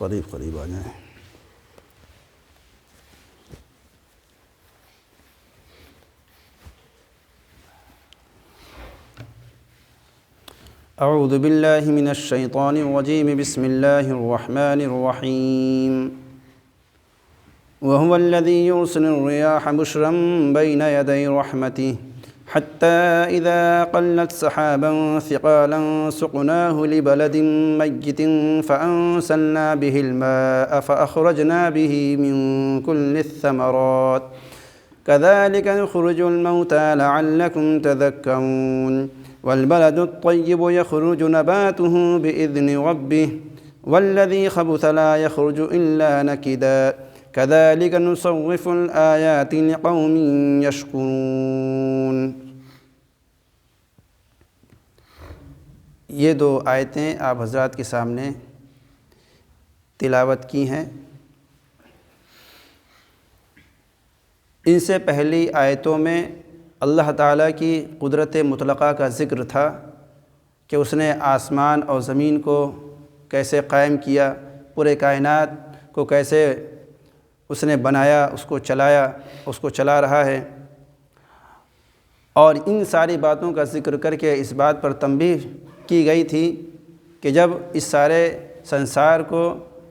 قریب آ جائیں۔ اعوذ باللہ من الشیطان الرجیم، بسم اللہ الرحمن الرحیم۔ وهو الذي يرسل الرياح بشرا بين يدي رحمته حتى إذا قلت سحابا ثقالا سقناه لبلد ميت فأنزلنا به الماء فأخرجنا به من كل الثمرات كذلك نخرج الموتى لعلكم تذكرون والبلد الطيب يخرج نباته بإذن ربه والذي خبث لا يخرج إلا نكدا كذلك نصرف الآيات لقوم يشكرون۔ یہ دو آیتیں آپ حضرات کے سامنے تلاوت کی ہیں۔ ان سے پہلی آیتوں میں اللہ تعالیٰ کی قدرت مطلقہ کا ذکر تھا کہ اس نے آسمان اور زمین کو کیسے قائم کیا، پورے کائنات کو کیسے اس نے بنایا، اس کو چلایا، اس کو چلا رہا ہے، اور ان ساری باتوں کا ذکر کر کے اس بات پر تنبیہ کی گئی تھی کہ جب اس سارے سنسار کو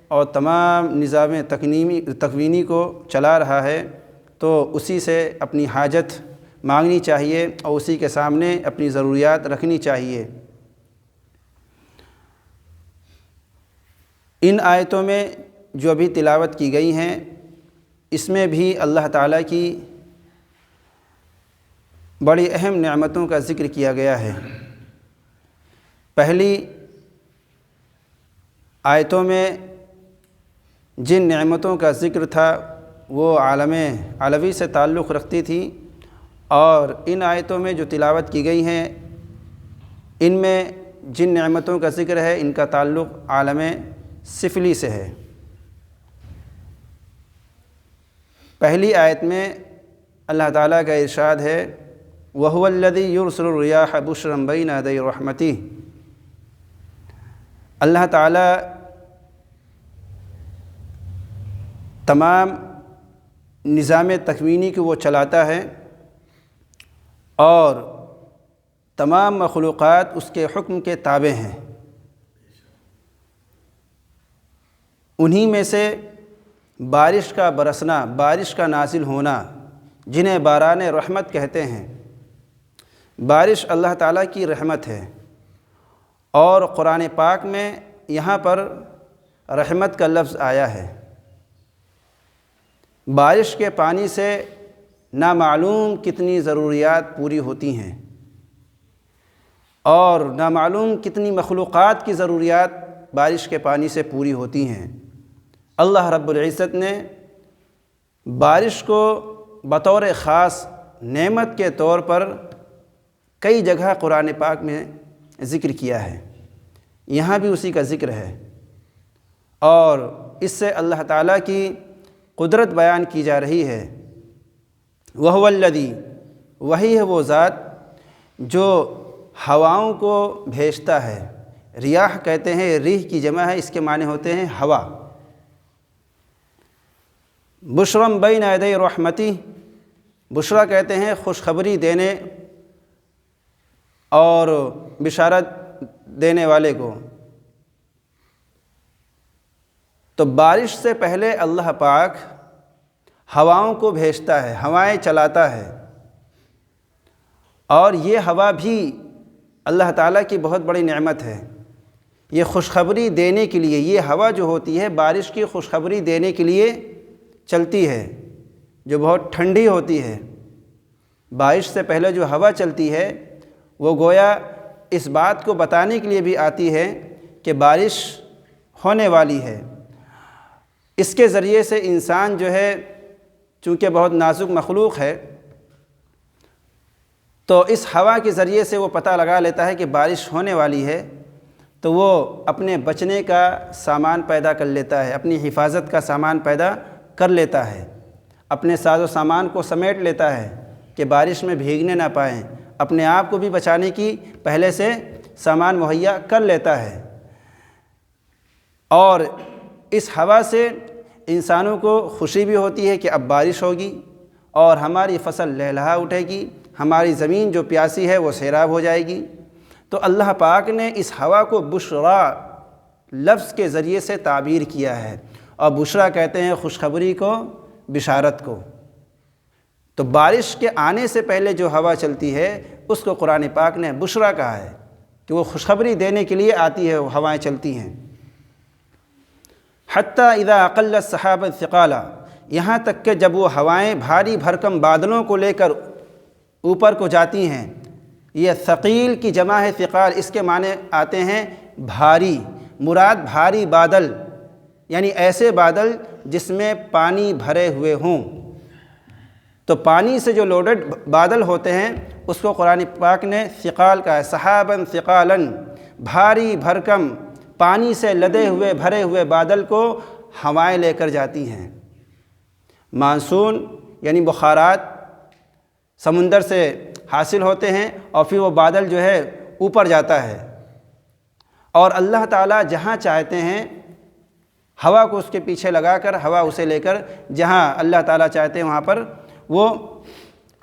اور تمام نظام تکوینی کو چلا رہا ہے تو اسی سے اپنی حاجت مانگنی چاہیے اور اسی کے سامنے اپنی ضروریات رکھنی چاہیے۔ ان آیتوں میں جو ابھی تلاوت کی گئی ہیں، اس میں بھی اللہ تعالیٰ کی بڑی اہم نعمتوں کا ذکر کیا گیا ہے۔ پہلی آیتوں میں جن نعمتوں کا ذکر تھا وہ عالم علوی سے تعلق رکھتی تھی، اور ان آیتوں میں جو تلاوت کی گئی ہیں ان میں جن نعمتوں کا ذکر ہے ان کا تعلق عالم سفلی سے ہے۔ پہلی آیت میں اللہ تعالیٰ کا ارشاد ہے وَهُوَ الَّذِي يُرْسِلُ الرِّيَاحَ بُشْرًا بَيْنَ يَدَيْ رَحْمَتِهِ۔ اللہ تعالیٰ تمام نظام تکوینی کو وہ چلاتا ہے اور تمام مخلوقات اس کے حکم کے تابع ہیں۔ انہی میں سے بارش کا برسنا، بارش کا نازل ہونا، جنہیں باران رحمت کہتے ہیں، بارش اللہ تعالیٰ کی رحمت ہے، اور قرآن پاک میں یہاں پر رحمت کا لفظ آیا ہے۔ بارش کے پانی سے نامعلوم کتنی ضروریات پوری ہوتی ہیں، اور نامعلوم کتنی مخلوقات کی ضروریات بارش کے پانی سے پوری ہوتی ہیں۔ اللہ رب العزت نے بارش کو بطور خاص نعمت کے طور پر کئی جگہ قرآن پاک میں ذکر کیا ہے، یہاں بھی اسی کا ذکر ہے، اور اس سے اللہ تعالیٰ کی قدرت بیان کی جا رہی ہے۔ وَهُوَ الَّذِي، وہی ہے وہ ذات جو ہواؤں کو بھیجتا ہے۔ ریاح کہتے ہیں، ریح کی جمع ہے، اس کے معنی ہوتے ہیں ہوا۔ بشرم بین یدی رحمتی، بشرا کہتے ہیں خوشخبری دینے اور بشارت دینے والے کو۔ تو بارش سے پہلے اللہ پاک ہواؤں کو بھیجتا ہے، ہوائیں چلاتا ہے، اور یہ ہوا بھی اللہ تعالیٰ کی بہت بڑی نعمت ہے۔ یہ خوشخبری دینے کے لیے، یہ ہوا جو ہوتی ہے بارش کی خوشخبری دینے کے لیے چلتی ہے، جو بہت ٹھنڈی ہوتی ہے۔ بارش سے پہلے جو ہوا چلتی ہے وہ گویا اس بات کو بتانے کے لیے بھی آتی ہے کہ بارش ہونے والی ہے۔ اس کے ذریعے سے انسان جو ہے چونکہ بہت نازک مخلوق ہے، تو اس ہوا کے ذریعے سے وہ پتہ لگا لیتا ہے کہ بارش ہونے والی ہے، تو وہ اپنے بچنے کا سامان پیدا کر لیتا ہے، اپنی حفاظت کا سامان پیدا کر لیتا ہے، اپنے ساز و سامان کو سمیٹ لیتا ہے کہ بارش میں بھیگنے نہ پائیں، اپنے آپ کو بھی بچانے کی پہلے سے سامان مہیا کر لیتا ہے۔ اور اس ہوا سے انسانوں کو خوشی بھی ہوتی ہے کہ اب بارش ہوگی اور ہماری فصل لہلہا اٹھے گی، ہماری زمین جو پیاسی ہے وہ سیراب ہو جائے گی۔ تو اللہ پاک نے اس ہوا کو بشرا لفظ کے ذریعے سے تعبیر کیا ہے، اور بشرا کہتے ہیں خوشخبری کو، بشارت کو۔ تو بارش کے آنے سے پہلے جو ہوا چلتی ہے اس کو قرآن پاک نے بشرا کہا ہے کہ وہ خوشخبری دینے کے لیے آتی ہے، وہ ہوائیں چلتی ہیں۔ حتیٰ اذا اقلت السحاب ثقالا، یہاں تک کہ جب وہ ہوائیں بھاری بھرکم بادلوں کو لے کر اوپر کو جاتی ہیں۔ یہ ثقیل کی جمع ہے ثقال، اس کے معنی آتے ہیں بھاری، مراد بھاری بادل، یعنی ایسے بادل جس میں پانی بھرے ہوئے ہوں۔ تو پانی سے جو لوڈڈ بادل ہوتے ہیں اس کو قرآن پاک نے ثقال کہا ہے، سحاباً ثقالاً، بھاری بھرکم پانی سے لدے ہوئے بھرے ہوئے بادل کو ہوائیں لے کر جاتی ہیں۔ مانسون یعنی بخارات سمندر سے حاصل ہوتے ہیں اور پھر وہ بادل جو ہے اوپر جاتا ہے، اور اللہ تعالیٰ جہاں چاہتے ہیں ہوا کو اس کے پیچھے لگا کر ہوا اسے لے کر جہاں اللہ تعالیٰ چاہتے ہیں وہاں پر وہ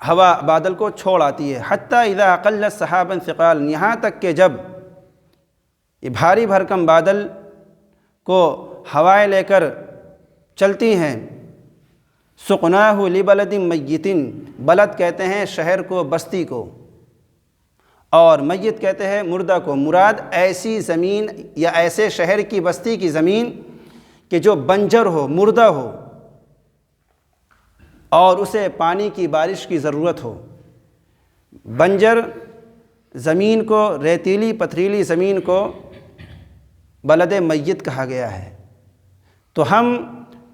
ہوا بادل کو چھوڑ آتی ہے۔ حتیٰ اذا اقلت سحاباً ثقالا، یہاں تک کہ جب یہ بھاری بھرکم بادل کو ہوائیں لے کر چلتی ہیں، سقناہ لبلد میت، بلد کہتے ہیں شہر کو، بستی کو، اور میت کہتے ہیں مردہ کو۔ مراد ایسی زمین یا ایسے شہر کی بستی کی زمین کہ جو بنجر ہو، مردہ ہو، اور اسے پانی کی بارش کی ضرورت ہو۔ بنجر زمین کو، ریتیلی پتھریلی زمین کو بلد میت کہا گیا ہے۔ تو ہم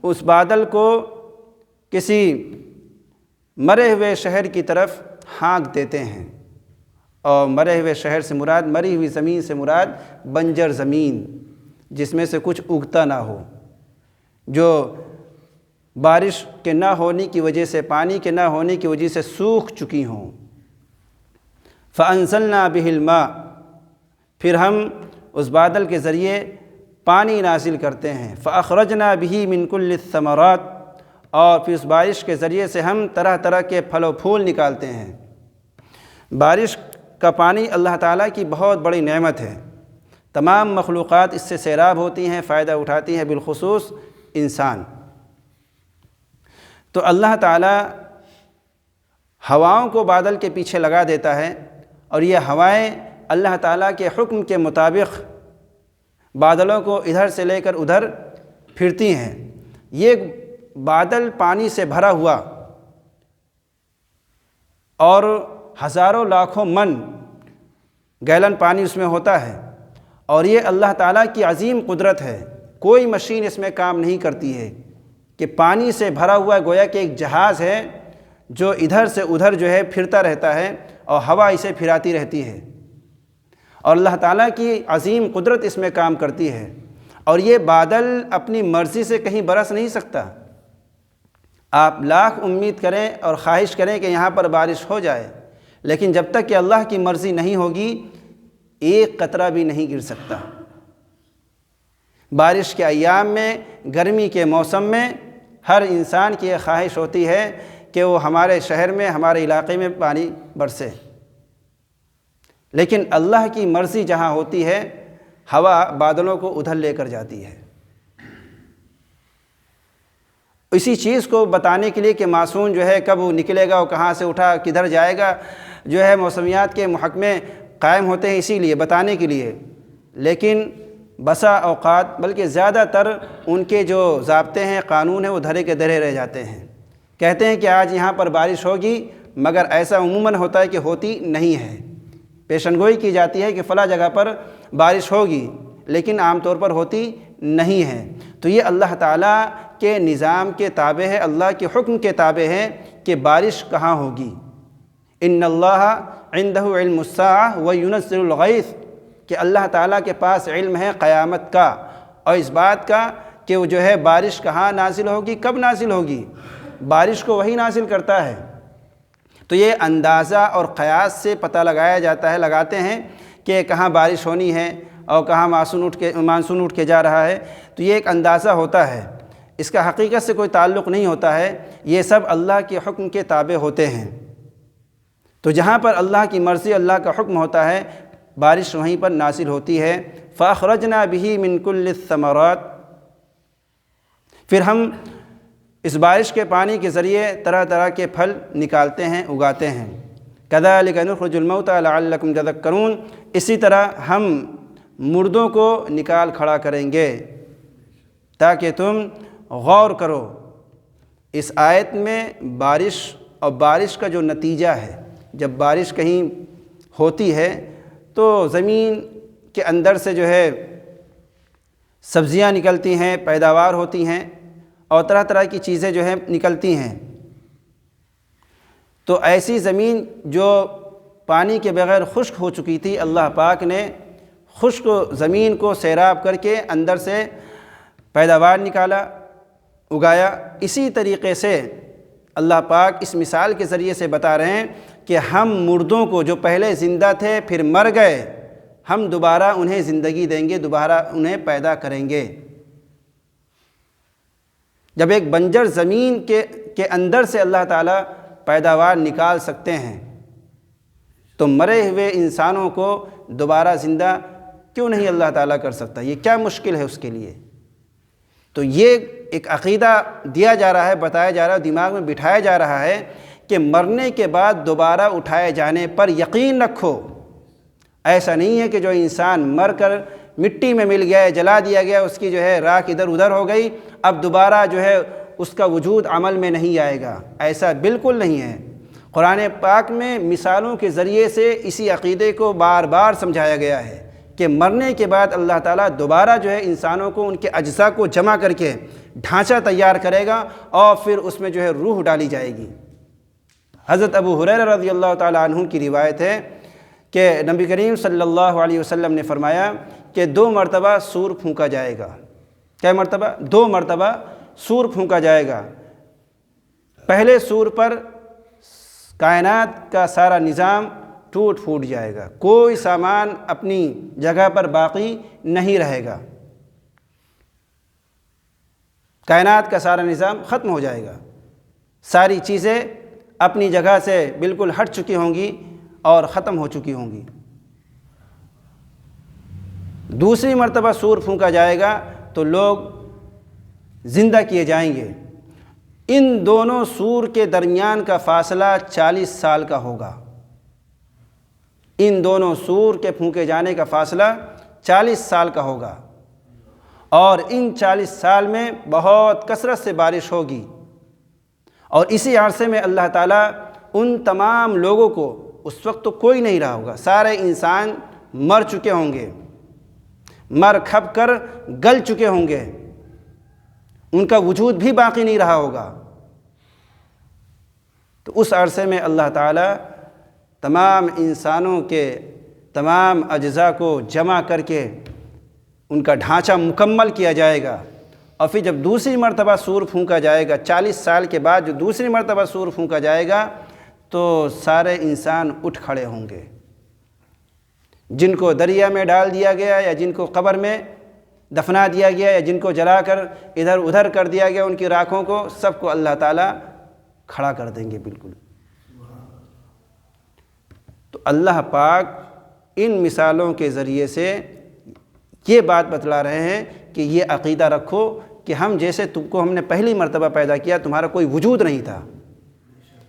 اس بادل کو کسی مرے ہوئے شہر کی طرف ہانک دیتے ہیں، اور مرے ہوئے شہر سے مراد، مری ہوئی زمین سے مراد بنجر زمین جس میں سے کچھ اگتا نہ ہو، جو بارش کے نہ ہونے کی وجہ سے، پانی کے نہ ہونے کی وجہ سے سوکھ چکی ہوں۔ فَأَنزَلْنَا بِهِ الْمَاءَ، پھر ہم اس بادل کے ذریعے پانی نازل کرتے ہیں۔ فَأَخْرَجْنَا بِهِ مِنْ كُلِّ الثَّمَرَاتِ، اور پھر اس بارش کے ذریعے سے ہم طرح طرح کے پھل و پھول نکالتے ہیں۔ بارش کا پانی اللہ تعالیٰ کی بہت بڑی نعمت ہے، تمام مخلوقات اس سے سیراب ہوتی ہیں، فائدہ اٹھاتی ہیں، بالخصوص انسان۔ تو اللہ تعالیٰ ہواؤں کو بادل کے پیچھے لگا دیتا ہے، اور یہ ہوائیں اللہ تعالیٰ کے حکم کے مطابق بادلوں کو ادھر سے لے کر ادھر پھرتی ہیں۔ یہ بادل پانی سے بھرا ہوا اور ہزاروں لاکھوں من گیلن پانی اس میں ہوتا ہے، اور یہ اللہ تعالیٰ کی عظیم قدرت ہے، کوئی مشین اس میں کام نہیں کرتی ہے کہ پانی سے بھرا ہوا گویا کہ ایک جہاز ہے جو ادھر سے ادھر جو ہے پھرتا رہتا ہے اور ہوا اسے پھراتی رہتی ہے، اور اللہ تعالیٰ کی عظیم قدرت اس میں کام کرتی ہے۔ اور یہ بادل اپنی مرضی سے کہیں برس نہیں سکتا۔ آپ لاکھ امید کریں اور خواہش کریں کہ یہاں پر بارش ہو جائے، لیکن جب تک کہ اللہ کی مرضی نہیں ہوگی ایک قطرہ بھی نہیں گر سکتا۔ بارش کے ایام میں، گرمی کے موسم میں ہر انسان کی یہ خواہش ہوتی ہے کہ وہ ہمارے شہر میں، ہمارے علاقے میں پانی برسے، لیکن اللہ کی مرضی جہاں ہوتی ہے ہوا بادلوں کو ادھر لے کر جاتی ہے۔ اسی چیز کو بتانے کے لیے کہ ماسون جو ہے کب وہ نکلے گا اور کہاں سے اٹھا کدھر جائے گا، جو ہے موسمیات کے محکمے قائم ہوتے ہیں اسی لیے، بتانے کے لیے، لیکن بسا اوقات بلکہ زیادہ تر ان کے جو ضابطے ہیں، قانون ہیں، وہ دھرے کے دھرے رہ جاتے ہیں۔ کہتے ہیں کہ آج یہاں پر بارش ہوگی، مگر ایسا عموماً ہوتا ہے کہ ہوتی نہیں ہے۔ پیشن گوئی کی جاتی ہے کہ فلاں جگہ پر بارش ہوگی، لیکن عام طور پر ہوتی نہیں ہے۔ تو یہ اللہ تعالیٰ کے نظام کے تابع ہے، اللہ کے حکم کے تابع ہے کہ بارش کہاں ہوگی۔ ان اللہ عندہ علم الساعہ وینزل الغیث، کہ اللہ تعالیٰ کے پاس علم ہے قیامت کا اور اس بات کا کہ وہ جو ہے بارش کہاں نازل ہوگی، کب نازل ہوگی، بارش کو وہی نازل کرتا ہے۔ تو یہ اندازہ اور قیاس سے پتہ لگایا جاتا ہے، لگاتے ہیں کہ کہاں بارش ہونی ہے، اور کہاں مانسون اٹھ کے جا رہا ہے، تو یہ ایک اندازہ ہوتا ہے، اس کا حقیقت سے کوئی تعلق نہیں ہوتا ہے، یہ سب اللہ کے حکم کے تابع ہوتے ہیں۔ تو جہاں پر اللہ کی مرضی، اللہ کا حکم ہوتا ہے، بارش وہیں پر نازل ہوتی ہے۔ فَأَخْرَجْنَا بِهِ مِن كُلِّ الثَّمَرَاتِ، پھر ہم اس بارش کے پانی کے ذریعے طرح طرح کے پھل نکالتے ہیں، اگاتے ہیں۔ كَذَلِكَ نُخْرِجُ الْمَوْتَىٰ لَعَلَّكُمْ تَذَكَّرُونَ، اسی طرح ہم مردوں کو نکال کھڑا کریں گے تاکہ تم غور کرو۔ اس آیت میں بارش اور بارش کا جو نتیجہ ہے، جب بارش کہیں ہوتی ہے تو زمین کے اندر سے جو ہے سبزیاں نکلتی ہیں، پیداوار ہوتی ہیں اور طرح طرح کی چیزیں جو ہیں نکلتی ہیں۔ تو ایسی زمین جو پانی کے بغیر خشک ہو چکی تھی، اللہ پاک نے خشک زمین کو سیراب کر کے اندر سے پیداوار نکالا، اگایا۔ اسی طریقے سے اللہ پاک اس مثال کے ذریعے سے بتا رہے ہیں کہ ہم مردوں کو جو پہلے زندہ تھے پھر مر گئے، ہم دوبارہ انہیں زندگی دیں گے، دوبارہ انہیں پیدا کریں گے۔ جب ایک بنجر زمین کے اندر سے اللہ تعالیٰ پیداوار نکال سکتے ہیں تو مرے ہوئے انسانوں کو دوبارہ زندہ کیوں نہیں اللہ تعالیٰ کر سکتا؟ یہ کیا مشکل ہے اس کے لیے؟ تو یہ ایک عقیدہ دیا جا رہا ہے، بتایا جا رہا ہے، دماغ میں بٹھایا جا رہا ہے کہ مرنے کے بعد دوبارہ اٹھائے جانے پر یقین رکھو۔ ایسا نہیں ہے کہ جو انسان مر کر مٹی میں مل گیا ہے، جلا دیا گیا، اس کی جو ہے راکھ ادھر ادھر ہو گئی، اب دوبارہ جو ہے اس کا وجود عمل میں نہیں آئے گا، ایسا بالکل نہیں ہے۔ قرآن پاک میں مثالوں کے ذریعے سے اسی عقیدے کو بار بار سمجھایا گیا ہے کہ مرنے کے بعد اللہ تعالیٰ دوبارہ جو ہے انسانوں کو ان کے اجزاء کو جمع کر کے ڈھانچہ تیار کرے گا اور پھر اس میں جو ہے روح ڈالی جائے گی۔ حضرت ابو ہریرہ رضی اللہ تعالیٰ عنہ کی روایت ہے کہ نبی کریم صلی اللہ علیہ وسلم نے فرمایا کہ 2 مرتبہ سور پھونکا جائے گا۔ کیا مرتبہ؟ 2 مرتبہ سور پھونکا جائے گا۔ پہلے سور پر کائنات کا سارا نظام ٹوٹ پھوٹ جائے گا، کوئی سامان اپنی جگہ پر باقی نہیں رہے گا، کائنات کا سارا نظام ختم ہو جائے گا، ساری چیزیں اپنی جگہ سے بالکل ہٹ چکی ہوں گی اور ختم ہو چکی ہوں گی۔ دوسری مرتبہ سور پھونکا جائے گا تو لوگ زندہ کیے جائیں گے۔ ان دونوں سور کے درمیان کا فاصلہ 40 سال کا ہوگا۔ ان دونوں سور کے پھونکے جانے کا فاصلہ 40 سال کا ہوگا، اور ان 40 سال میں بہت کثرت سے بارش ہوگی، اور اسی عرصے میں اللہ تعالیٰ ان تمام لوگوں کو، اس وقت تو کوئی نہیں رہا ہوگا، سارے انسان مر چکے ہوں گے، مر کھپ کر گل چکے ہوں گے، ان کا وجود بھی باقی نہیں رہا ہوگا۔ تو اس عرصے میں اللہ تعالیٰ تمام انسانوں کے تمام اجزاء کو جمع کر کے ان کا ڈھانچہ مکمل کیا جائے گا، اور پھر جب دوسری مرتبہ سور پھونکا جائے گا، 40 سال کے بعد جو دوسری مرتبہ سور پھونکا جائے گا تو سارے انسان اٹھ کھڑے ہوں گے، جن کو دریا میں ڈال دیا گیا یا جن کو قبر میں دفنا دیا گیا یا جن کو جلا کر ادھر ادھر کر دیا گیا، ان کی راکھوں کو سب کو اللہ تعالیٰ کھڑا کر دیں گے بالکل۔ تو اللہ پاک ان مثالوں کے ذریعے سے یہ بات بتلا رہے ہیں کہ یہ عقیدہ رکھو کہ ہم جیسے تم کو ہم نے پہلی مرتبہ پیدا کیا، تمہارا کوئی وجود نہیں تھا،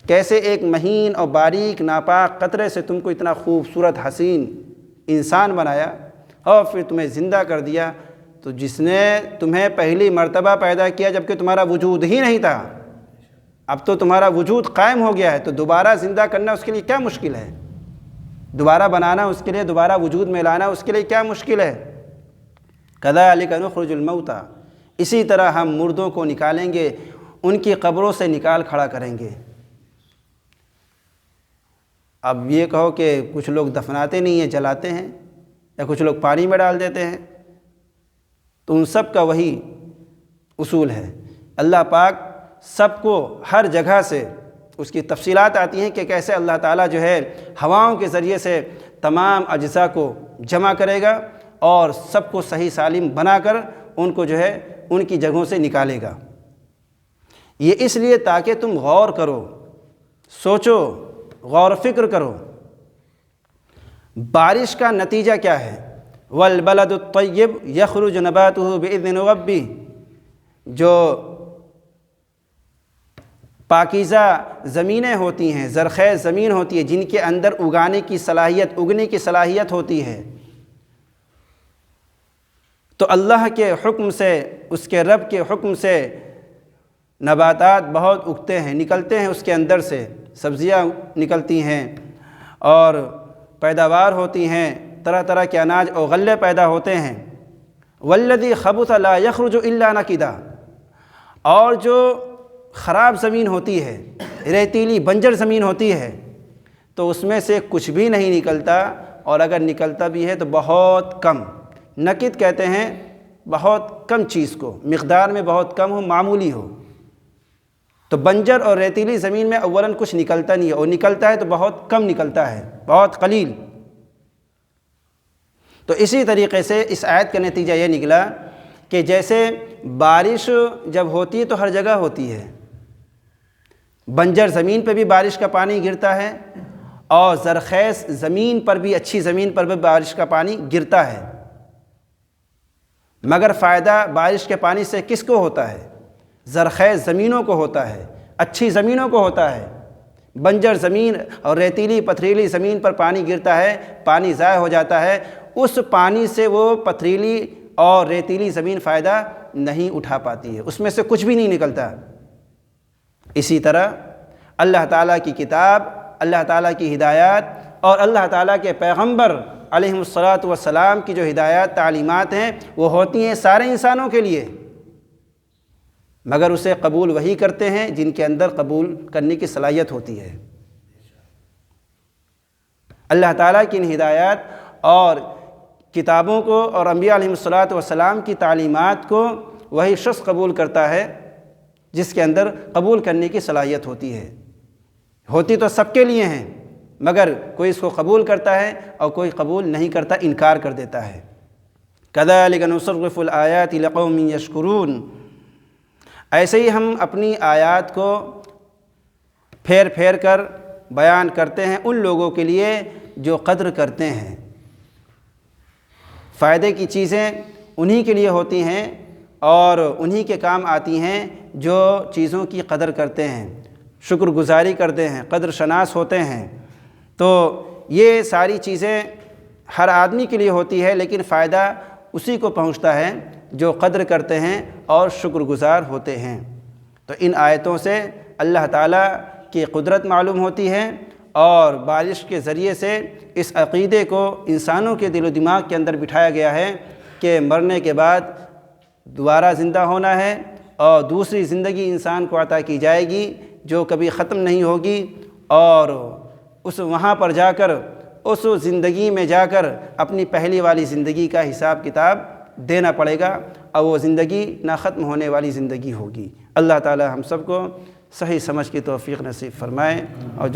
کیسے ایک مہین اور باریک ناپاک قطرے سے تم کو اتنا خوبصورت حسین انسان بنایا اور پھر تمہیں زندہ کر دیا، تو جس نے تمہیں پہلی مرتبہ پیدا کیا جبکہ تمہارا وجود ہی نہیں تھا، اب تو تمہارا وجود قائم ہو گیا ہے، تو دوبارہ زندہ کرنا اس کے لیے کیا مشکل ہے؟ دوبارہ بنانا اس کے لیے، دوبارہ وجود میں لانا اس کے لیے کیا مشکل ہے؟ کذالک نخرج الموتیٰ، اسی طرح ہم مردوں کو نکالیں گے، ان کی قبروں سے نکال کھڑا کریں گے۔ اب یہ کہو کہ کچھ لوگ دفناتے نہیں ہیں، جلاتے ہیں، یا کچھ لوگ پانی میں ڈال دیتے ہیں، تو ان سب کا وہی اصول ہے۔ اللہ پاک سب کو ہر جگہ سے اس کی تفصیلات آتی ہیں کہ کیسے اللہ تعالیٰ جو ہے ہواؤں کے ذریعے سے تمام اجزاء کو جمع کرے گا اور سب کو صحیح سالم بنا کر ان کو جو ہے ان کی جگہوں سے نکالے گا۔ یہ اس لیے تاکہ تم غور کرو، سوچو، غور و فکر کرو۔ بارش کا نتیجہ کیا ہے؟ والبلد الطیب یخرج نباتہ باذن ربہ، جو پاکیزہ زمینیں ہوتی ہیں، زرخیز زمین ہوتی ہے، جن کے اندر اگانے کی صلاحیت، اگنے کی صلاحیت ہوتی ہے، تو اللہ کے حکم سے، اس کے رب کے حکم سے نباتات بہت اگتے ہیں، نکلتے ہیں، اس کے اندر سے سبزیاں نکلتی ہیں اور پیداوار ہوتی ہیں، طرح طرح کے اناج اور غلے پیدا ہوتے ہیں۔ والذی خبث لا یخرج الا نکدا، اور جو خراب زمین ہوتی ہے، ریتیلی بنجر زمین ہوتی ہے، تو اس میں سے کچھ بھی نہیں نکلتا، اور اگر نکلتا بھی ہے تو بہت کم۔ نکد کہتے ہیں بہت کم چیز کو، مقدار میں بہت کم ہو، معمولی ہو۔ تو بنجر اور ریتیلی زمین میں اولاً کچھ نکلتا نہیں ہے، اور نکلتا ہے تو بہت کم نکلتا ہے، بہت قلیل۔ تو اسی طریقے سے اس آیت کا نتیجہ یہ نکلا کہ جیسے بارش جب ہوتی ہے تو ہر جگہ ہوتی ہے، بنجر زمین پہ بھی بارش کا پانی گرتا ہے، اور زرخیز زمین پر بھی، اچھی زمین پر بھی بارش کا پانی گرتا ہے، مگر فائدہ بارش کے پانی سے کس کو ہوتا ہے؟ زرخیز زمینوں کو ہوتا ہے، اچھی زمینوں کو ہوتا ہے۔ بنجر زمین اور ریتیلی پتھریلی زمین پر پانی گرتا ہے، پانی ضائع ہو جاتا ہے، اس پانی سے وہ پتھریلی اور ریتیلی زمین فائدہ نہیں اٹھا پاتی ہے، اس میں سے کچھ بھی نہیں نکلتا۔ اسی طرح اللہ تعالیٰ کی کتاب، اللہ تعالیٰ کی ہدایات اور اللہ تعالیٰ کے پیغمبر علیہم الصلاۃ والسلام کی جو ہدایات، تعلیمات ہیں، وہ ہوتی ہیں سارے انسانوں کے لیے، مگر اسے قبول وہی کرتے ہیں جن کے اندر قبول کرنے کی صلاحیت ہوتی ہے۔ اللہ تعالیٰ کی ان ہدایات اور کتابوں کو اور انبیاء علیہم الصلاۃ والسلام کی تعلیمات کو وہی شخص قبول کرتا ہے جس کے اندر قبول کرنے کی صلاحیت ہوتی ہے۔ ہوتی تو سب کے لیے ہیں، مگر کوئی اس کو قبول کرتا ہے اور کوئی قبول نہیں کرتا، انکار کر دیتا ہے۔ کذالک نصرف الآیات لقوم یشکرون، ایسے ہی ہم اپنی آیات کو پھیر پھیر کر بیان کرتے ہیں ان لوگوں کے لیے جو قدر کرتے ہیں۔ فائدے کی چیزیں انہی کے لیے ہوتی ہیں اور انہی کے کام آتی ہیں جو چیزوں کی قدر کرتے ہیں، شکر گزاری کرتے ہیں، قدر شناس ہوتے ہیں۔ تو یہ ساری چیزیں ہر آدمی کے لیے ہوتی ہے، لیکن فائدہ اسی کو پہنچتا ہے جو قدر کرتے ہیں اور شکر گزار ہوتے ہیں۔ تو ان آیتوں سے اللہ تعالیٰ کی قدرت معلوم ہوتی ہے، اور بارش کے ذریعے سے اس عقیدے کو انسانوں کے دل و دماغ کے اندر بٹھایا گیا ہے کہ مرنے کے بعد دوبارہ زندہ ہونا ہے، اور دوسری زندگی انسان کو عطا کی جائے گی جو کبھی ختم نہیں ہوگی، اور اس وہاں پر جا کر، اس زندگی میں جا کر اپنی پہلی والی زندگی کا حساب کتاب دینا پڑے گا، اور وہ زندگی نہ ختم ہونے والی زندگی ہوگی۔ اللہ تعالی ہم سب کو صحیح سمجھ کی توفیق نصیب فرمائے، اور